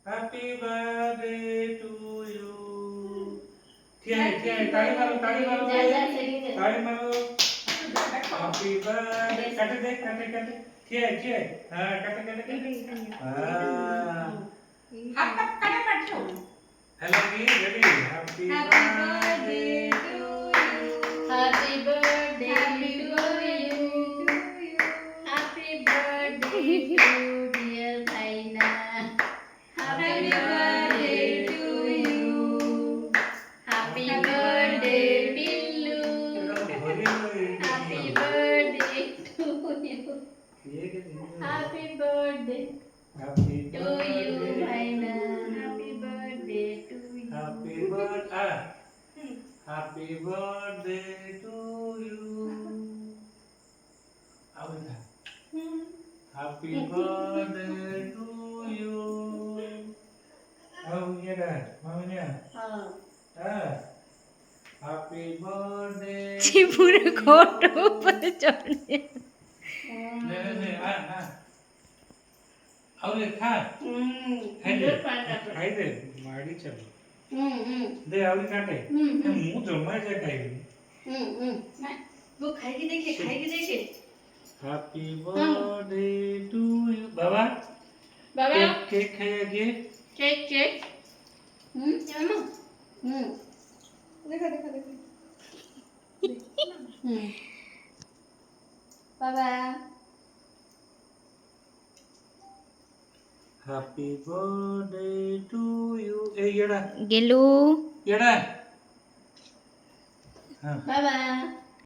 Happy birthday to you. Tiye, ताली मारो, ताली मारो, ताली मारो. Happy birthday. काटे दे, काटे काटे. Tiye. हाँ, काटे काटे काटे. हाँ. Hello, ready? Happy birthday to you. Happy birthday to you. Happy birthday to dear Aina. Happy birthday to you. Happy birthday Pillu. Happy birthday to you. Happy birthday to you Aina. Happy birthday to you. Happy birthday to you. Happy birthday to you. Oh, yeah, Mama. Happy birthday. जी पूरे photo ऊपर चढ़ने ले और खा खाई दे माड़ी चलो दे और काटे मुंह जमा जाए खाई वो खाएगी देखे हैप्पी बर्थडे टू यू बाबा बाबा केक खाएगी केक चलो देखो बाबा हैप्पी बर्थडे टू यू ए येड़ा गेलू येड़ा बाबा